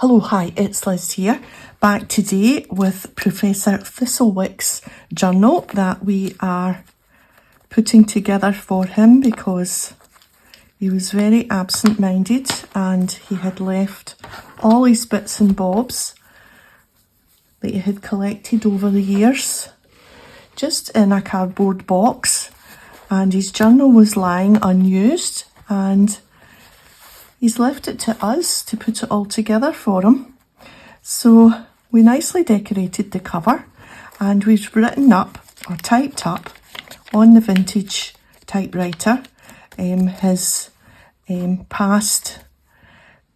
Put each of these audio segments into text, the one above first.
Hello, hi, it's Liz here, back today with Professor Thistlewick's journal that we are putting together for him because he was very absent-minded and he had left all his bits and bobs that he had collected over the years just in a cardboard box, and his journal was lying unused, and he's left it to us to put it all together for him. So we nicely decorated the cover, and we've written up or typed up on the vintage typewriter his past,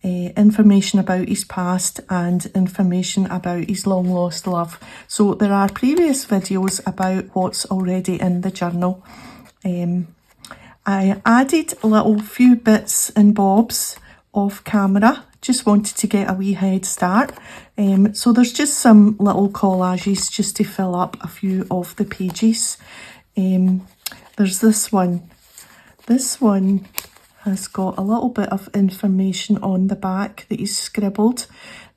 information about his past and information about his long lost love. So there are previous videos about what's already in the journal. I added a little few bits and bobs off camera, just wanted to get a wee head start. So there's just some little collages just to fill up a few of the pages. There's this one. This one has got a little bit of information on the back that he's scribbled.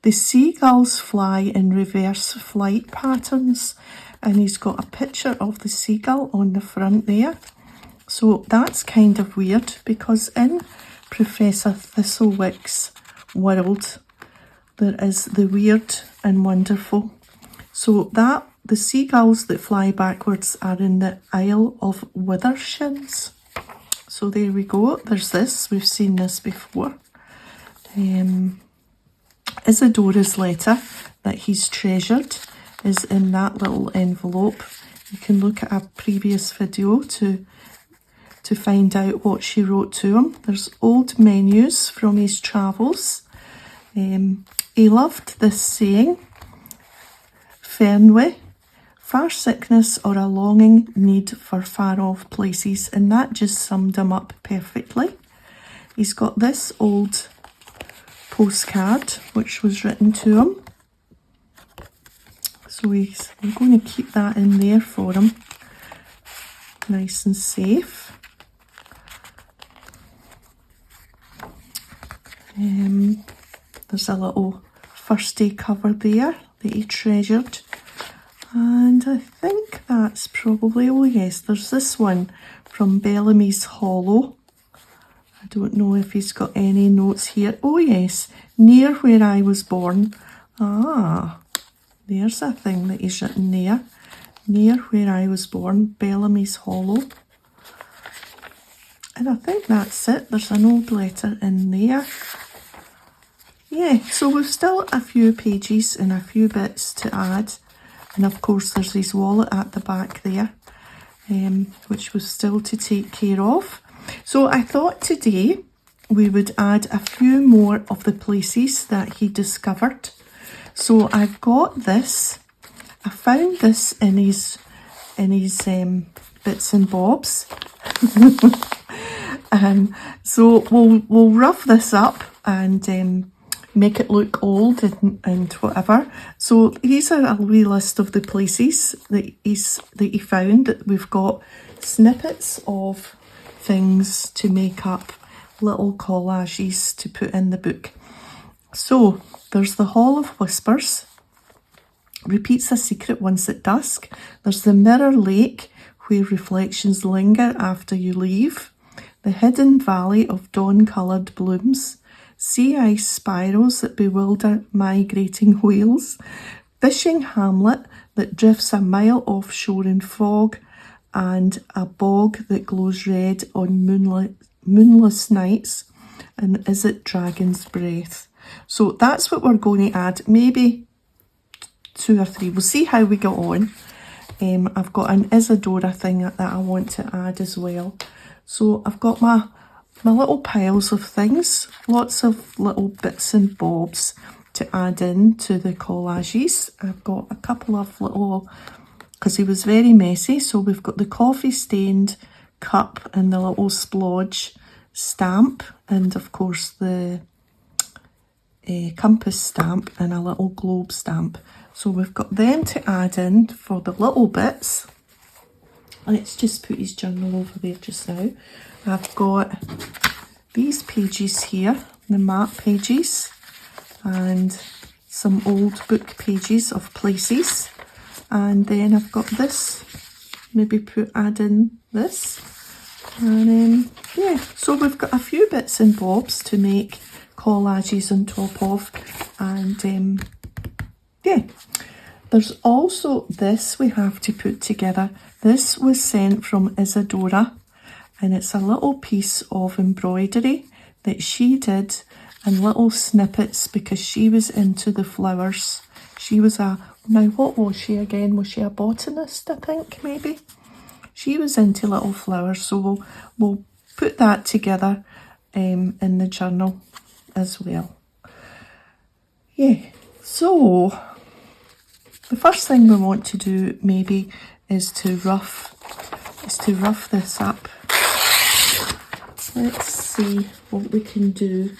The seagulls fly in reverse flight patterns, and he's got a picture of the seagull on the front there. So that's kind of weird because in Professor Thistlewick's world there is the weird and wonderful. So that the seagulls that fly backwards are in the Isle of Withershins. So there we go, there's this, we've seen this before. Isadora's letter that he's treasured is in that little envelope. You can look at a previous video to find out what she wrote to him. There's old menus from his travels. He loved this saying, Fernway, far sickness or a longing need for far off places, and that just summed him up perfectly. He's got this old postcard which was written to him, so we're going to keep that in there for him, nice and safe. There's a little first day cover there that he treasured. And I think that's probably, oh yes, there's this one from Bellamy's Hollow. I don't know if he's got any notes here. Oh yes, near where I was born. Ah, there's a thing that he's written there. Near where I was born, Bellamy's Hollow. And I think that's it. There's an old letter in there. Yeah, so we've still a few pages and a few bits to add. And of course there's his wallet at the back there, which was still to take care of. So I thought today we would add a few more of the places that he discovered. So I've got this. I found this in his bits and bobs. So we'll rough this up and make it look old and whatever. So these are a wee list of the places that he found. We've got snippets of things to make up little collages to put in the book. So there's the Hall of Whispers, repeats a secret once at dusk. There's the Mirror Lake, where reflections linger after you leave. The Hidden Valley of Dawn-coloured Blooms. Sea ice spirals that bewilder migrating whales. Fishing hamlet that drifts a mile offshore in fog. And a bog that glows red on moonless nights. And is it Dragon's Breath? So that's what we're going to add. Maybe 2 or 3. We'll see how we go on. I've got an Isadora thing that I want to add as well. So I've got my little piles of things, lots of little bits and bobs to add in to the collages. I've got a couple of little, because he was very messy, so we've got the coffee stained cup and the little splodge stamp, and of course the compass stamp and a little globe stamp. So we've got them to add in for the little bits. Let's just put his journal over there just now. I've got these pages here, the map pages, and some old book pages of places. And then I've got this, maybe add in this. And yeah, so we've got a few bits and bobs to make collages on top of. And yeah, there's also this we have to put together. This was sent from Isadora, and it's a little piece of embroidery that she did and little snippets because she was into the flowers. She was now what was she again? Was she a botanist, I think, maybe? She was into little flowers, so we'll put that together in the journal as well. Yeah, so the first thing we want to do maybe is to rough this up. Let's see what we can do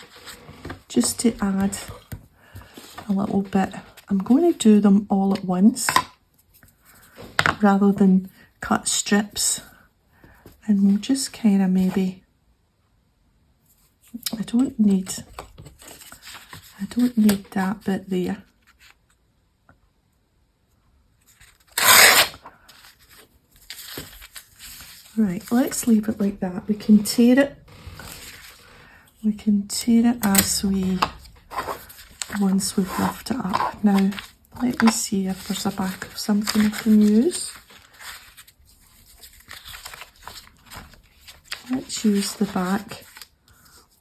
just to add a little bit. I'm going to do them all at once rather than cut strips, and we'll just kind of maybe, I don't need that bit there. Right, let's leave it like that. We can tear it as once we've roughed it up. Now, let me see if there's a back of something I can use. Let's use the back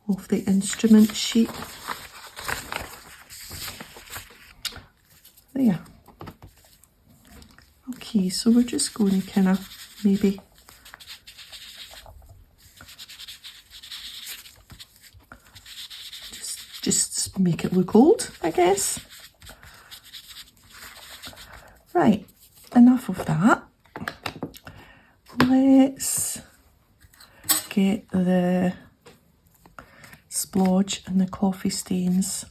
of the instrument sheet. There. Okay, so we're just going to kind of maybe just make it look old, I guess. Right, enough of that. Let's get the splodge and the coffee stains.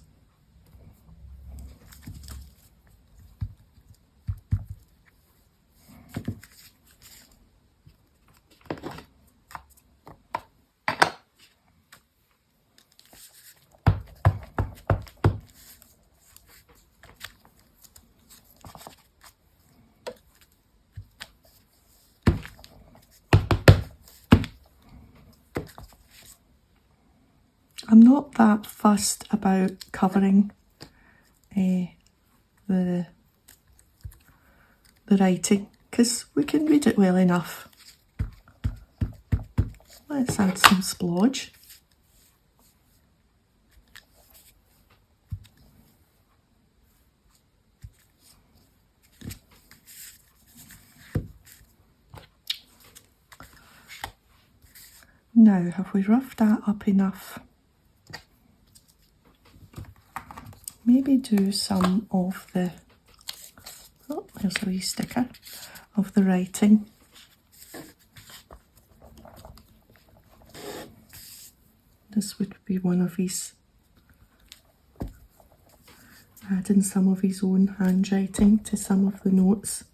I'm not that fussed about covering the writing because we can read it well enough. Let's add some splodge. Now, have we roughed that up enough? Maybe do some of the, oh, there's a wee sticker of the writing. This would be one of his, adding some of his own handwriting to some of the notes.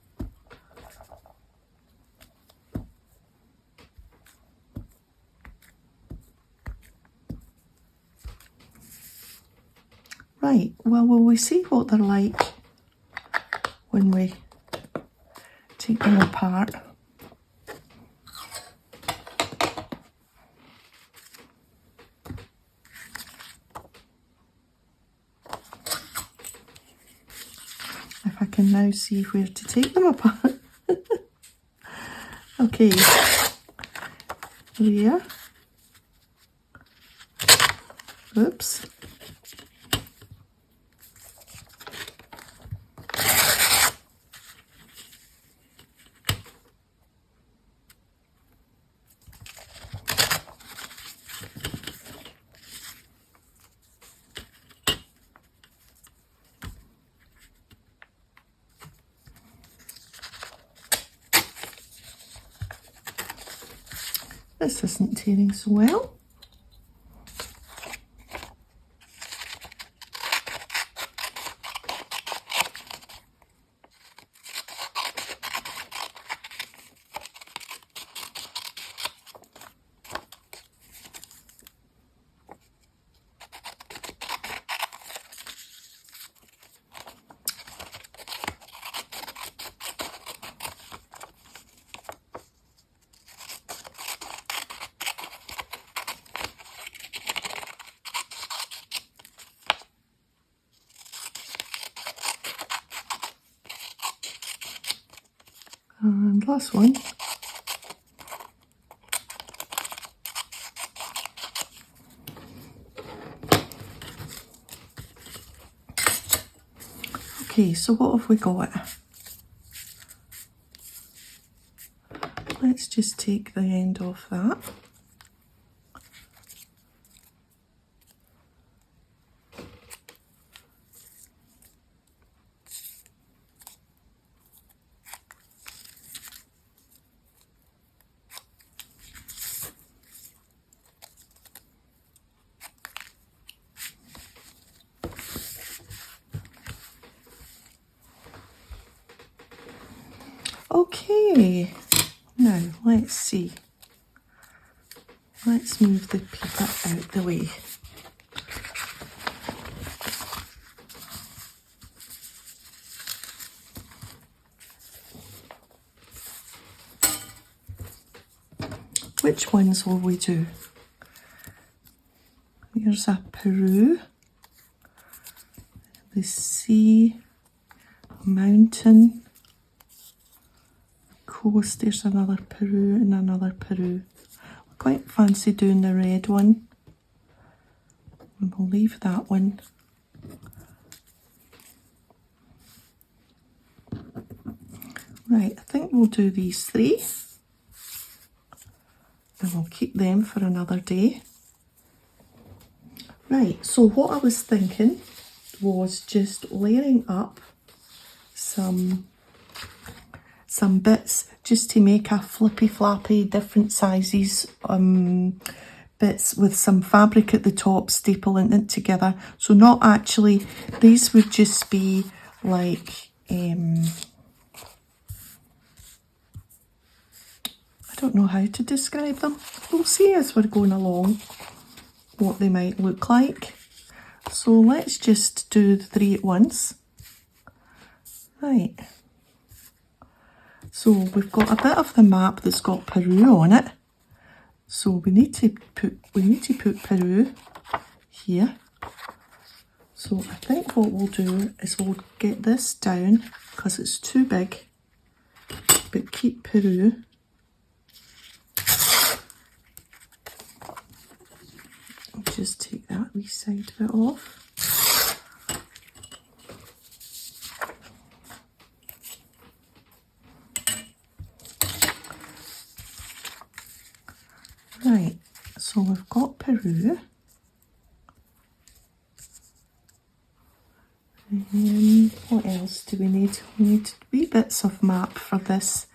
Right, well, will we see what they're like when we take them apart? If I can now see where to take them apart. Okay, there. Oops. This isn't tearing so well. And last one. Okay, so what have we got? Let's just take the end off that. Okay, now let's see. Let's move the paper out the way. Which ones will we do? Here's a Peru, the sea, mountain, coast. There's another Peru and another Peru. I quite fancy doing the red one. And we'll leave that one. Right, I think we'll do these three. And we'll keep them for another day. Right, so what I was thinking was just layering up some bits just to make a flippy flappy, different sizes bits with some fabric at the top, stapling it together. So not actually, these would just be like I don't know how to describe them. We'll see as we're going along what they might look like. So let's just do the three at once. Right. So we've got a bit of the map that's got Peru on it. So we need to put Peru here. So I think what we'll do is we'll get this down because it's too big, but keep Peru. I'll just take that wee side bit off. Right, so we've got Peru. What else do we need? We need wee bits of map for this.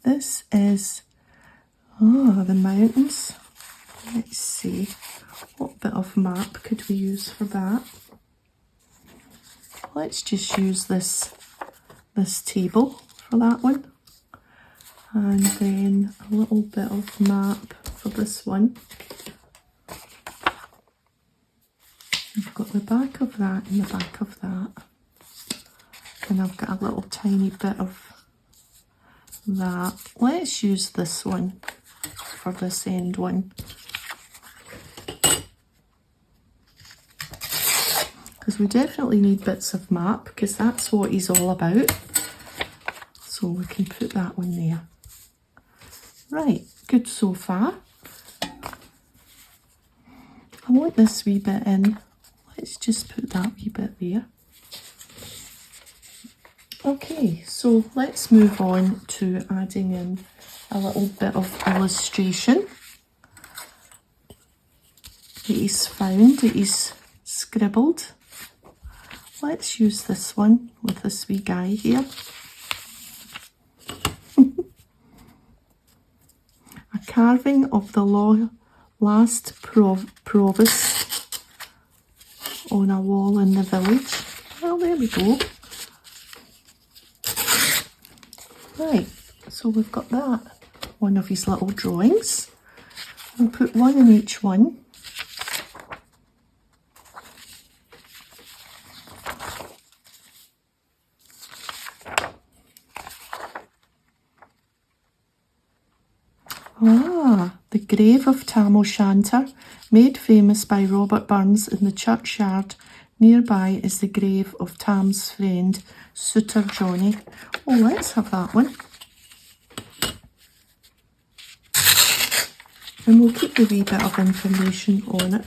This is the mountains. Let's see, what bit of map could we use for that? Let's just use this table for that one. And then a little bit of map for this one. I've got the back of that and the back of that. And I've got a little tiny bit of that. Let's use this one for this end one. Because we definitely need bits of map, because that's what he's all about. So we can put that one there. Right, good so far. I want this wee bit in. Let's just put that wee bit there. Okay, so let's move on to adding in a little bit of illustration that he's found, that he's scribbled. Let's use this one with this wee guy here. A carving of the last provost on a wall in the village. Well, there we go. Right, so we've got that. One of his little drawings. We'll put one in each one. The grave of Tam O'Shanter, made famous by Robert Burns in the churchyard. Nearby is the grave of Tam's friend, Suitor Johnny. Oh, let's have that one. And we'll keep the wee bit of information on it.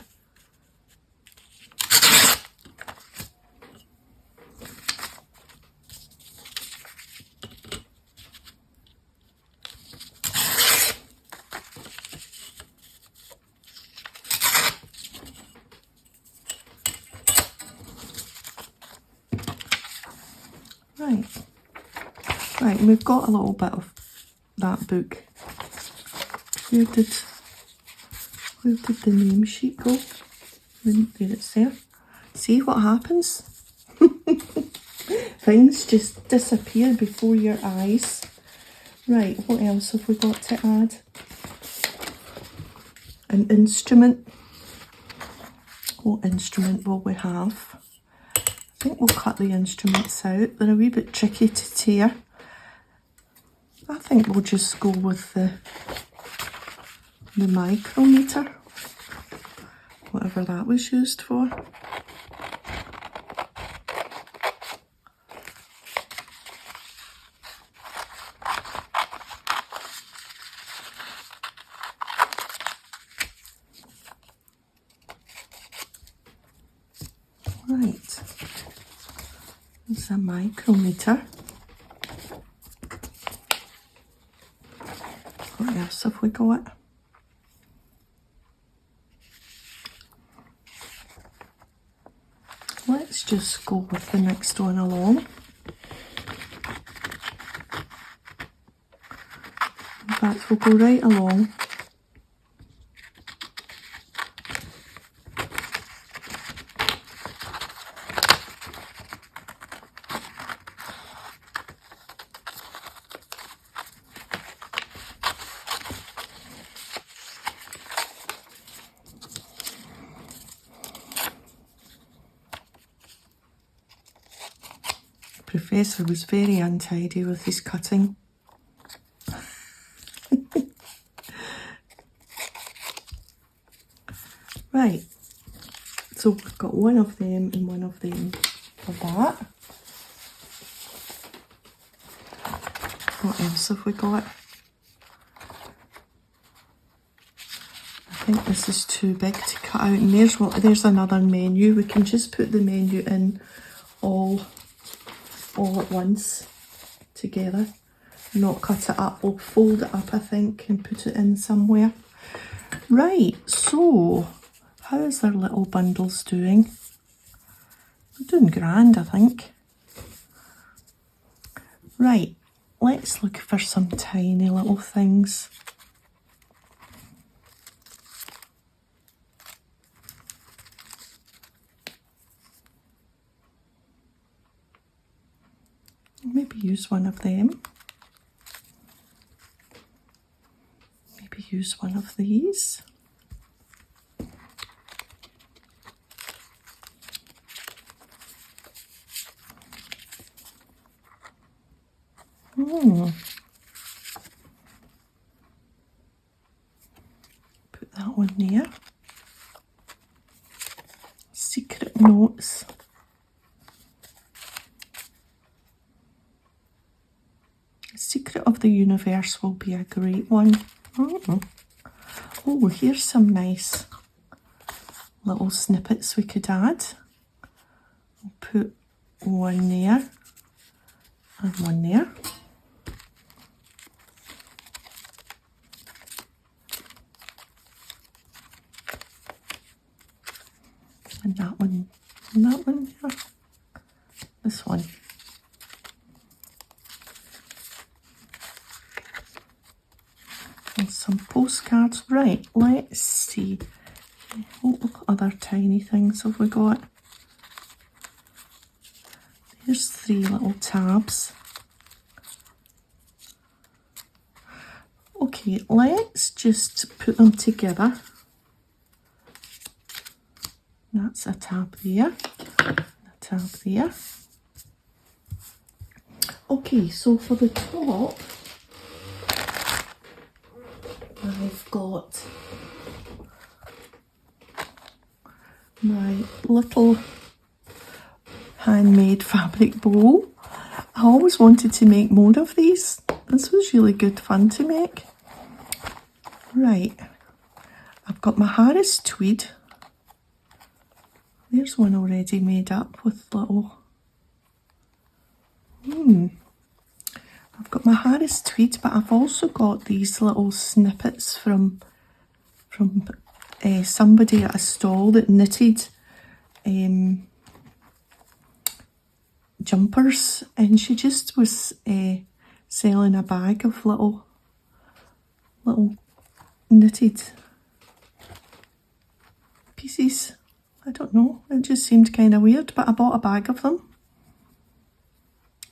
Right, and we've got a little bit of that book. Where did the name sheet go? There it's there. See what happens? Things just disappear before your eyes. Right, what else have we got to add? An instrument. What instrument will we have? I think we'll cut the instruments out. They're a wee bit tricky to tear. I think we'll just go with the micrometer, whatever that was used for. Right, there's a micrometer. What else have we got? Let's just go with the next one along. In fact, we'll go right along. Professor was very untidy with his cutting. Right, so we've got one of them and one of them for that. What else have we got? I think this is too big to cut out, and there's another menu. We can just put the menu in all at once together, not cut it up. We'll fold it up, I think, and put it in somewhere. Right, so how is their little bundles doing? They're doing grand, I think. Right, let's look for some tiny little things. Maybe use one of them. Maybe use one of these. Put that one there. Secret notes. Secret of the Universe will be a great one. Oh, here's some nice little snippets we could add. We'll put one there and one there. And that one there. This one. And some postcards. Right, let's see. What other tiny things have we got? There's 3 little tabs. Okay, let's just put them together. That's a tab there, a tab there. Okay, so for the top, I've got my little handmade fabric bowl. I always wanted to make more of these. This was really good fun to make. Right, I've got my Harris tweed. There's one already made up with little... I've got my Harris tweed, but I've also got these little snippets from somebody at a stall that knitted jumpers, and she just was selling a bag of little knitted pieces. I don't know, it just seemed kind of weird, but I bought a bag of them.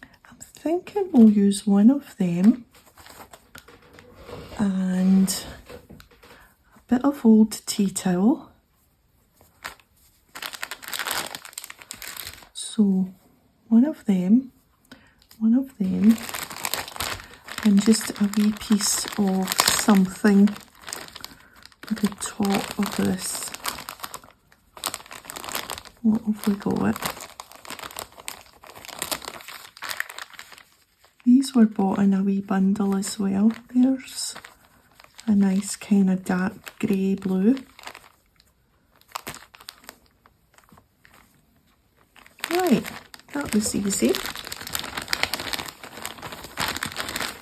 I'm thinking we'll use one of them and a bit of old tea towel. So one of them, and just a wee piece of something at the top of this. What have we got? These were bought in a wee bundle as well. There's a nice kind of dark grey blue. Right, that was easy.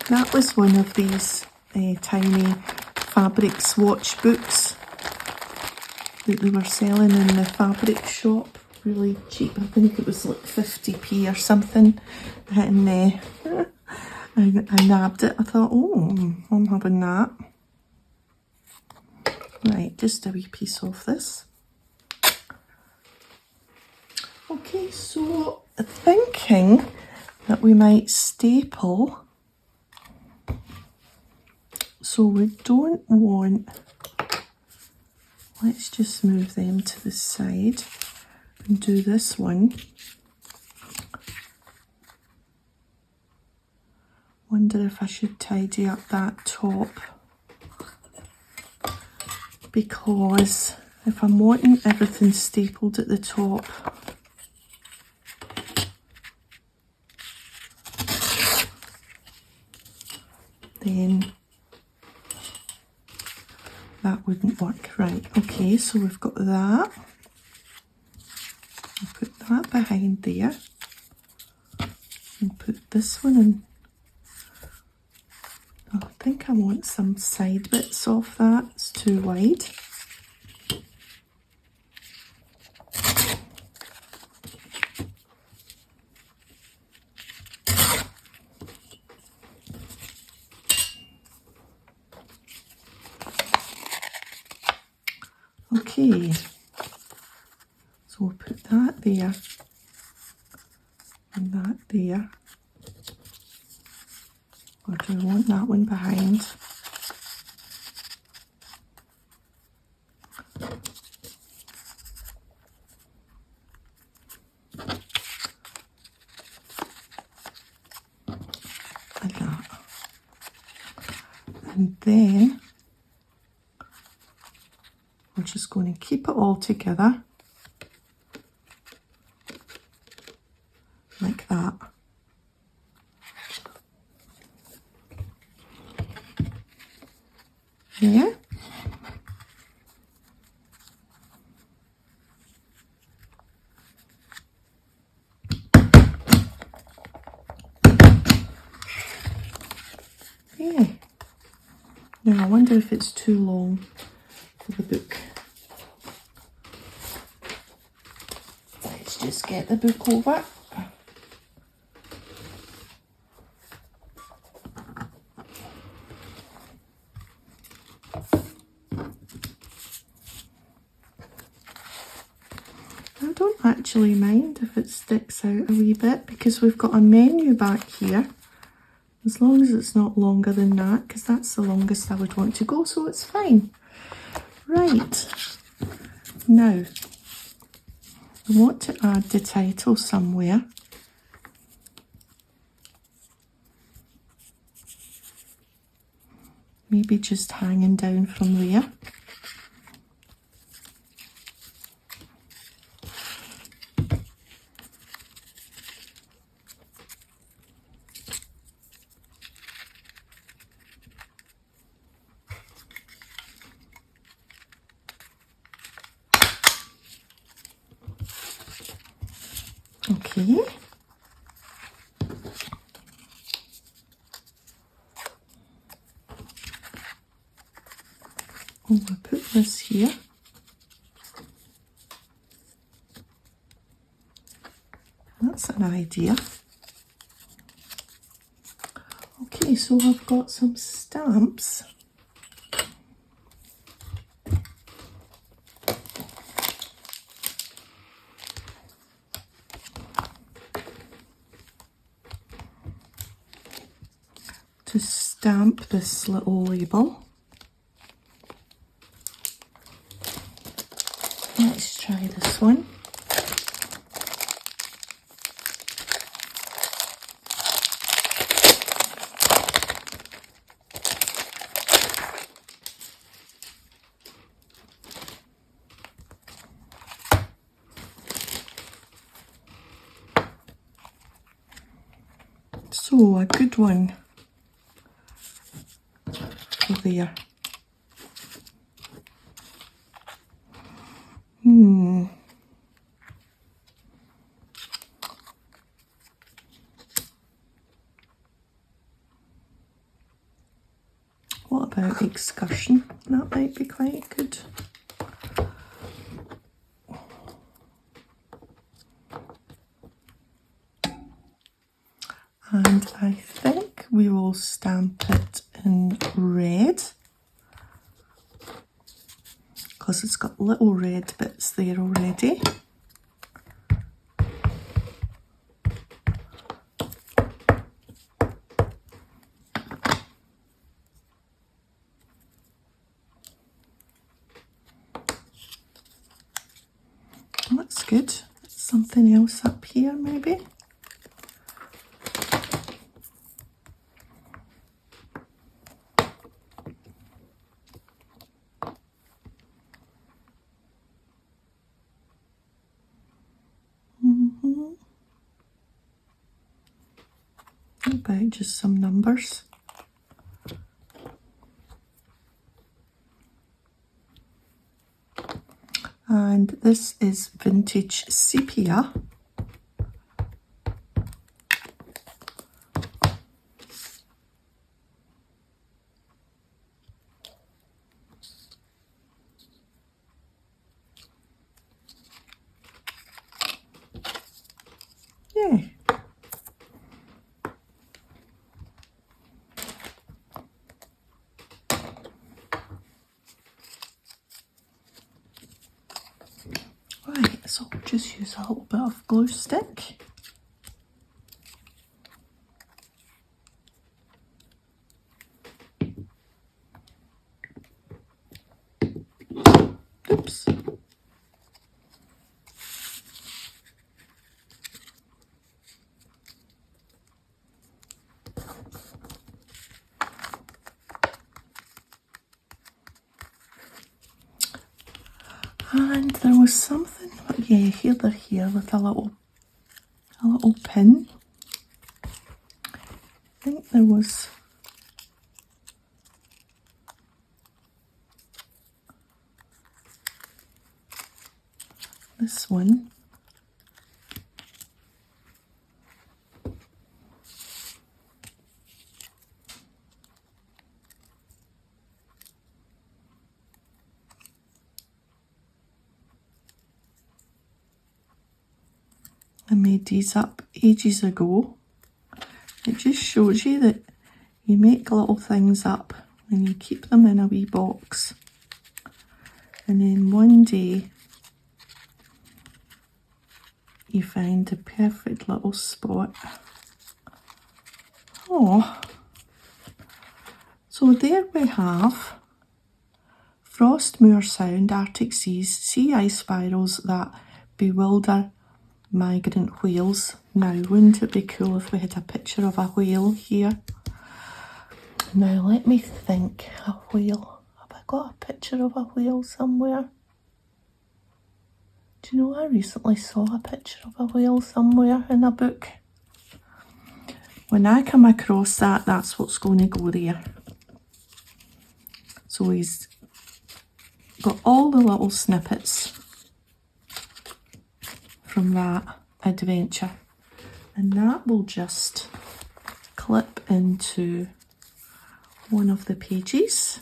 That was one of these tiny fabric swatch books that they were selling in the fabric shop, really cheap. I think it was like 50p or something, and I nabbed it. I thought, oh, I'm having that. Right, just a wee piece of this. Okay, so thinking that we might staple, so we don't want, let's just move them to the side and do this one. Wonder if I should tidy up that top, because if I'm wanting everything stapled at the top, then that wouldn't work. Right, okay, so we've got that. I'll put that behind there and put this one in. I think I want some side bits off that, it's too wide. Okay, so we'll put that there and that there. Or do I want that one behind? Like that. And then we're just going to keep it all together like that. Yeah. Yeah. Now I wonder if it's too long for the book. Let's just get the book over. I don't actually mind if it sticks out a wee bit, because we've got a menu back here, as long as it's not longer than that, because that's the longest I would want to go, so it's fine. Right, now I want to add the title somewhere. Maybe just hanging down from there. Okay. Oh, we'll put this here. That's an idea. Okay, so I've got some stamps. To stamp this little label. Let's try this one. So a good one for there. What about excursion? That might be quite good. And I think we will stamp it in red because it's got little red bits there already. That's good. Something else up here maybe. About just some numbers. And this is vintage sepia. Yeah. Right, so I'll just use a little bit of glue stick. Oops. And there was something, yeah, here with a little pin. I think there was this one. I made these up ages ago. It just shows you that you make little things up and you keep them in a wee box. And then one day you find the perfect little spot. Oh, so there we have Frost, Moor Sound, Arctic Seas, Sea Ice Spirals that bewilder migrant whales. Now, wouldn't it be cool if we had a picture of a whale here? Now, let me think. A whale. Have I got a picture of a whale somewhere? Do you know, I recently saw a picture of a whale somewhere in a book. When I come across that, that's what's going to go there. So he's got all the little snippets from that adventure. And that will just clip into one of the pages.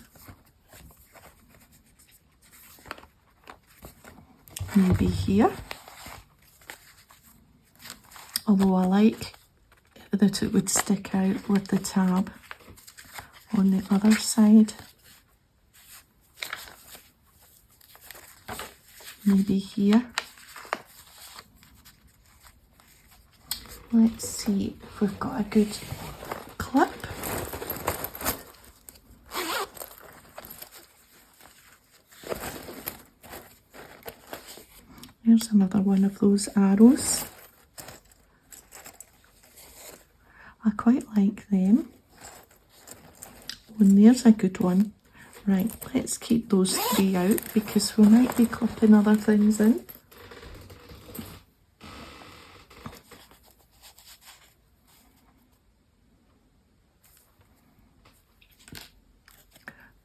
Maybe here. Although I like that it would stick out with the tab on the other side. Maybe here. Let's see if we've got a good clip. There's another one of those arrows. I quite like them. And there's a good one. Right, let's keep those 3 out because we might be clipping other things in.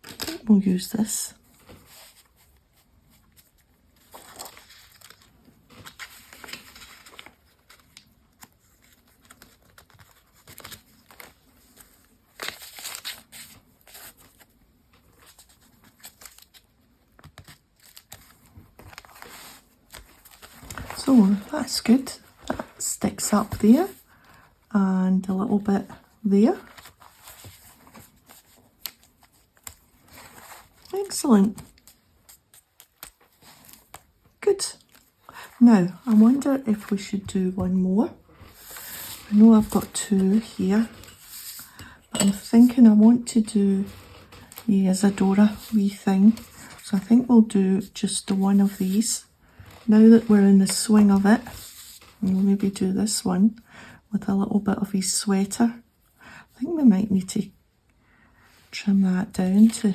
I think we'll use this. So that's good. That sticks up there and a little bit there. Excellent. Good. Now, I wonder if we should do one more. I know I've got 2 here, but I'm thinking I want to do the Isadora wee thing. So I think we'll do just the one of these. Now that we're in the swing of it, we'll maybe do this one with a little bit of his sweater. I think we might need to trim that down to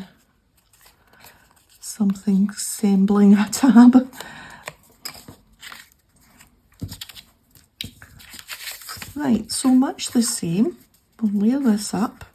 something resembling a tab. Right, so much the same. We'll layer this up.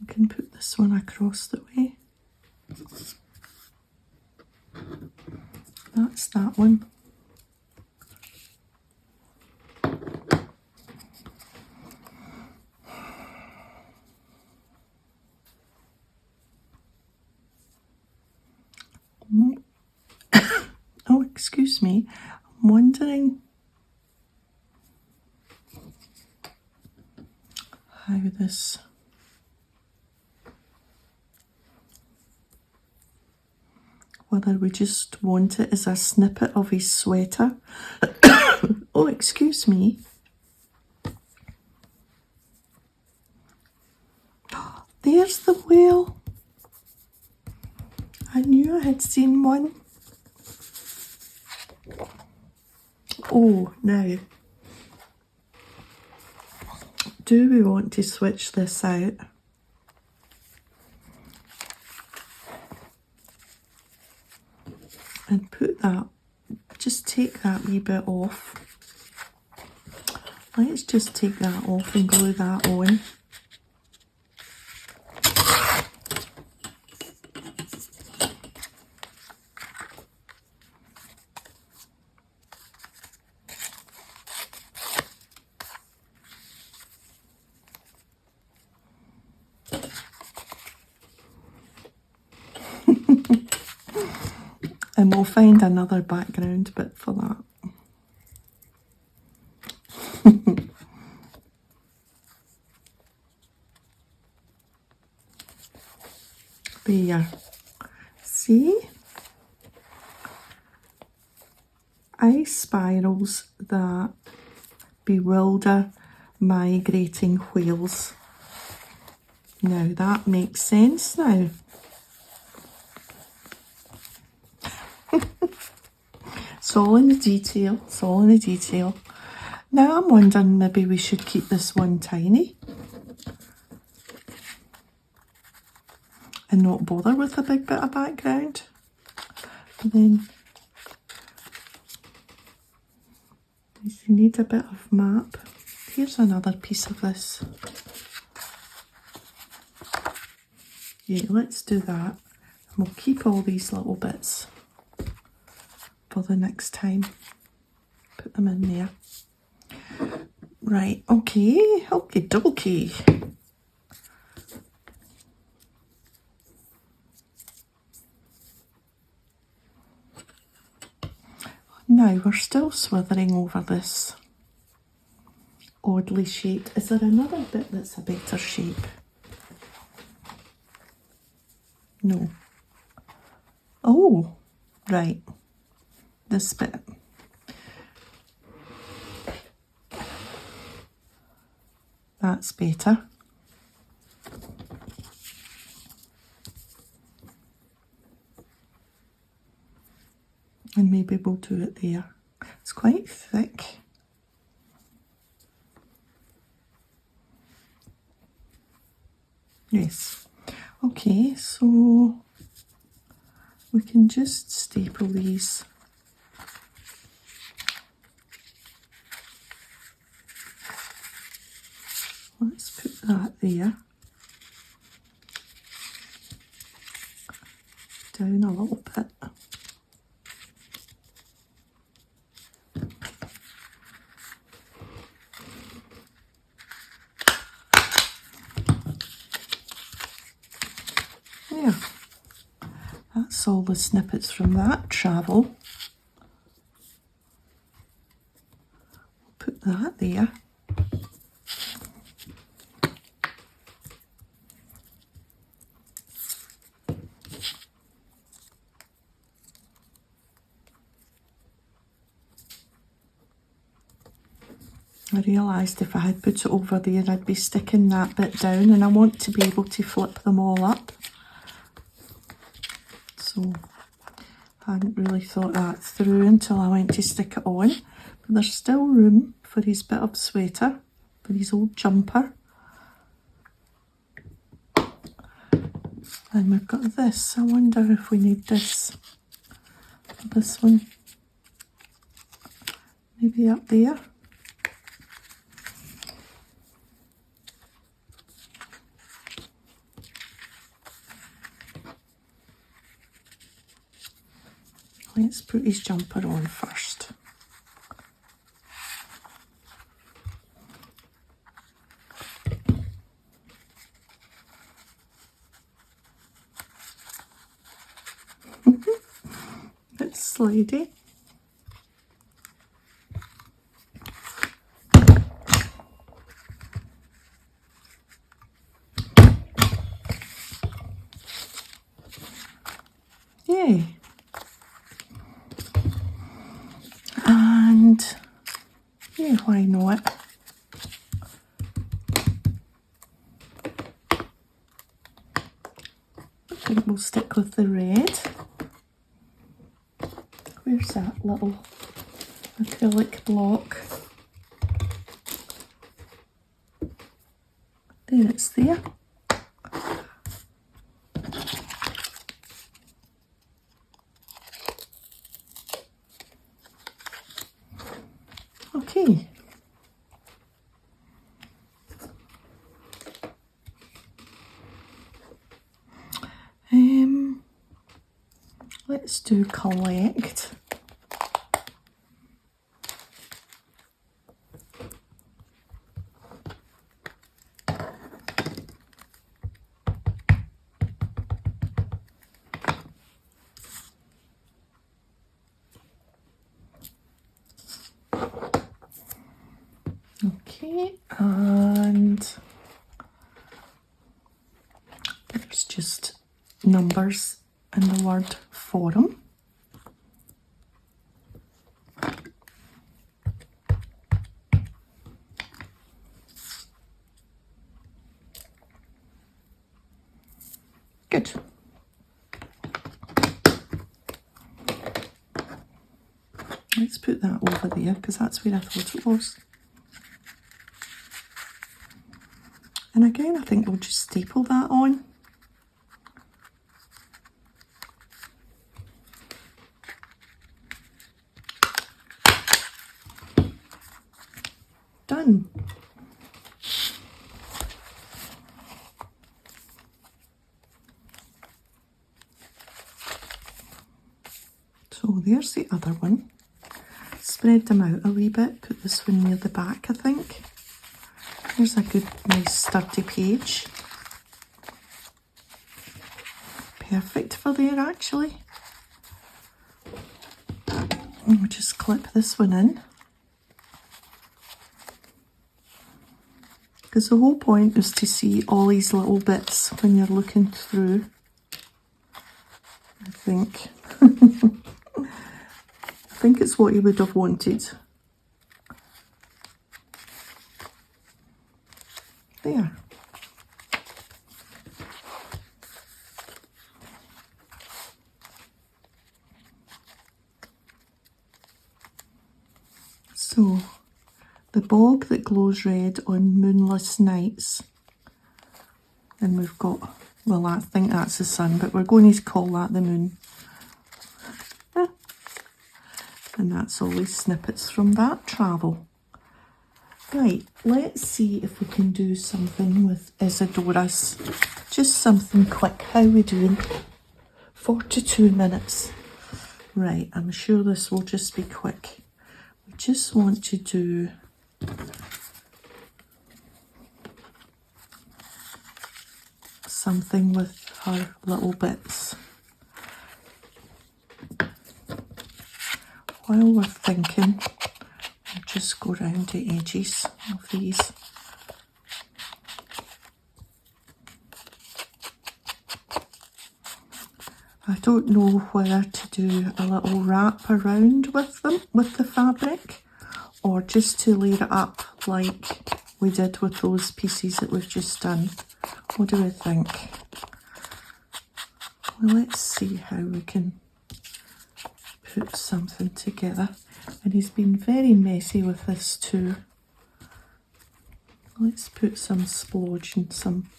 I can put this one across the way. That's that one. Oh, excuse me. I'm wondering how this whether we just want it as a snippet of his sweater. Oh, excuse me. There's the whale. I knew I had seen one. Oh, now, do we want to switch this out? And put that, just take that wee bit off. Let's just take that off and glue that on. And we'll find another background bit for that. There. See? Ice spirals that bewilder migrating whales. Now that makes sense now. It's all in the detail. It's all in the detail. Now I'm wondering maybe we should keep this one tiny and not bother with a big bit of background. And then you need a bit of map. Here's another piece of this. Yeah, let's do that. And we'll keep all these little bits for the next time. Put them in there. Right, okay, double key. Now we're still swithering over this oddly shaped. Is there another bit that's a better shape? No. Oh, right. This bit. That's better. And maybe we'll do it there. It's quite thick. Yes. Okay, so we can just staple these. Let's put that there. Down a little bit. There. That's all the snippets from that travel. Put that there. I realised if I had put it over there I'd be sticking that bit down, and I want to be able to flip them all up. So I hadn't really thought that through until I went to stick it on. But there's still room for his bit of sweater, for his old jumper. And we've got this. I wonder if we need this. This one. Maybe up there. Let's put his jumper on first. It's slidey. Yay. And yeah, why not? I think we'll stick with the red. Where's that little acrylic block? There, it's there. Okay. Let's do collect. Okay, and there's just numbers and the word forum. Good. put that over there because that's where I thought it was. And again, I think we'll just staple that on. Done. So there's the other one. Spread them out a wee bit, put this one near the back, I think. Here's a good, nice, sturdy page. Perfect for there, actually. And we'll just clip this one in. Because the whole point is to see all these little bits when you're looking through, I think. I think it's what he would have wanted. There. So, the bog that glows red on moonless nights. And we've got, well, I think that's the sun, but we're going to call that the moon. And that's all these snippets from that travel. Right, let's see if we can do something with Isidora's. Just something quick. How are we doing? 42 minutes. Right, I'm sure this will just be quick. We just want to do something with her little bits. While we're thinking, I'll just go round the edges of these. I don't know whether to do a little wrap around with them, with the fabric, or just to layer it up like we did with those pieces that we've just done. What do we think? Well, let's see how we can put something together. And he's been very messy with this too. Let's put some splodge and some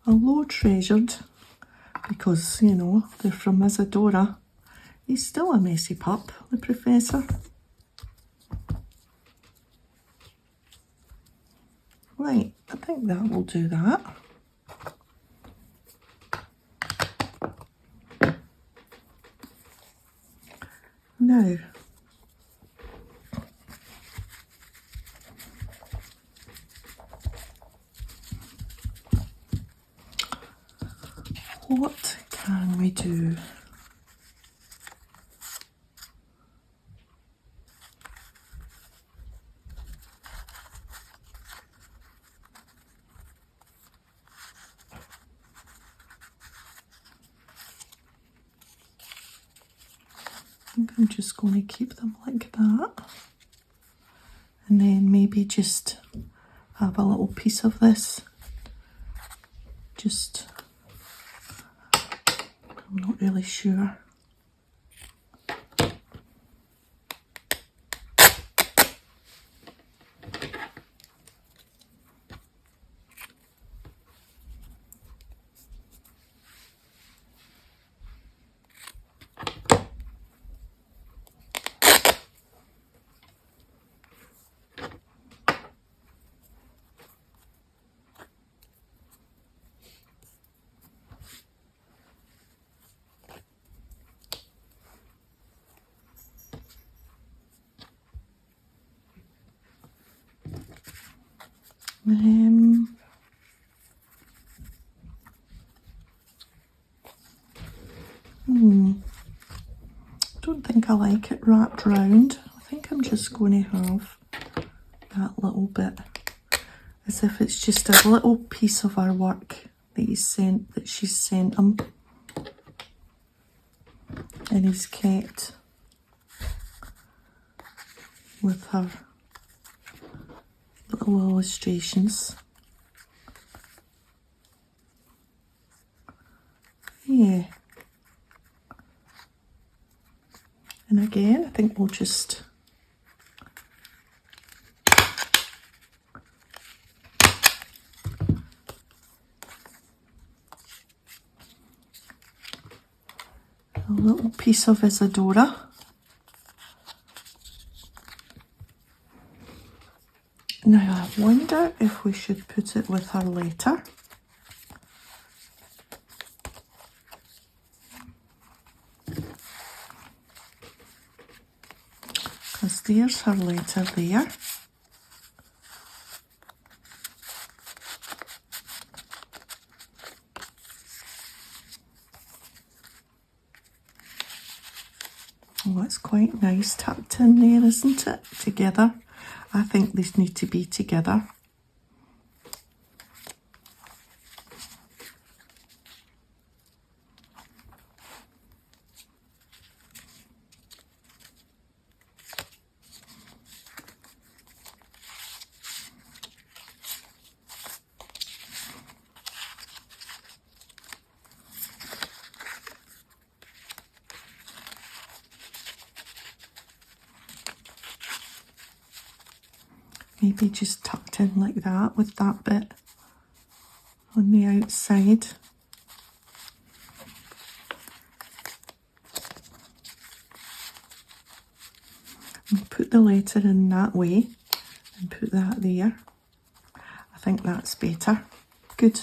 although treasured, because, you know, they're from Isidora, he's still a messy pup, the Professor. Right, I think that will do that. Now, what can we do? I think I'm just going to keep them like that, and then maybe just have a little piece of this. Just, I'm not really sure. Don't think I like it wrapped round. I think I'm just going to have that little bit as if it's just a little piece of our work that she's sent him, and he's kept with her little illustrations. Yeah. And again, I think we'll just a little piece of Isadora. Now I wonder if we should put it with her letter. Because there's her letter there. Oh, it's quite nice tucked in there, isn't it? Together. I think these need to be together. Maybe just tucked in like that with that bit on the outside. And put the letter in that way and put that there. I think that's better. Good.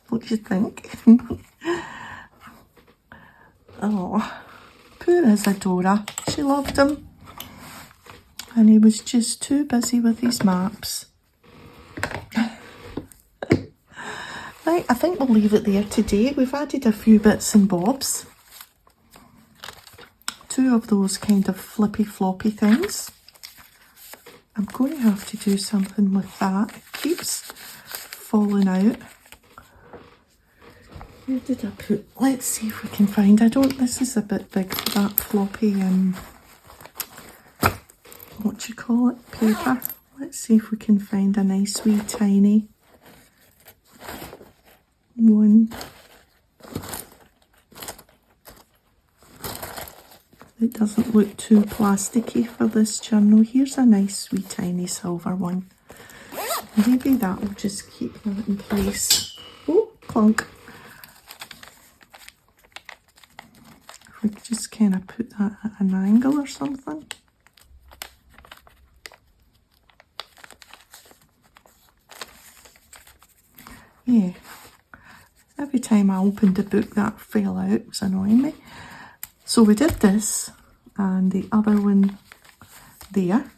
What do you think? Oh, poor Isadora. She loved him. And he was just too busy with his maps. Right, I think we'll leave it there today. We've added a few bits and bobs. 2 of those kind of flippy floppy things. I'm going to have to do something with that. It keeps falling out. Where did I put? Let's see if we can find. This is a bit big for that floppy what do you call it, paper. Let's see if we can find a nice wee tiny one. It doesn't look too plasticky for this journal. Here's a nice wee tiny silver one. Maybe that will just keep that in place. Oh, clunk. If we could just kind of put that at an angle or something. Yeah, every time I opened the book that fell out. It was annoying me. So we did this and the other one there.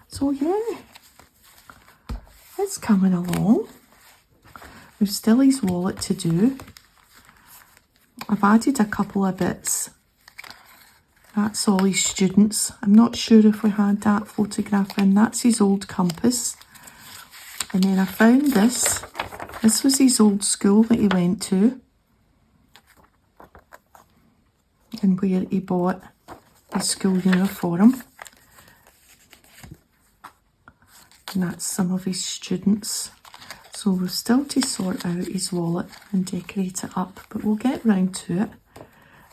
So yeah, it's coming along. We've still his wallet to do. I've added a couple of bits. That's all his students. I'm not sure if we had that photograph in. That's his old compass. And then I found this. This was his old school that he went to and where he bought his school uniform. And that's some of his students. So we've still to sort out his wallet and decorate it up, but we'll get round to it.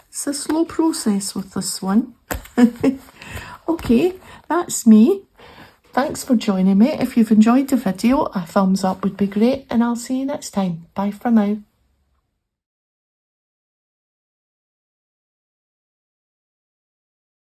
It's a slow process with this one. Okay, that's me. Thanks for joining me. If you've enjoyed the video, a thumbs up would be great, and I'll see you next time. Bye for now.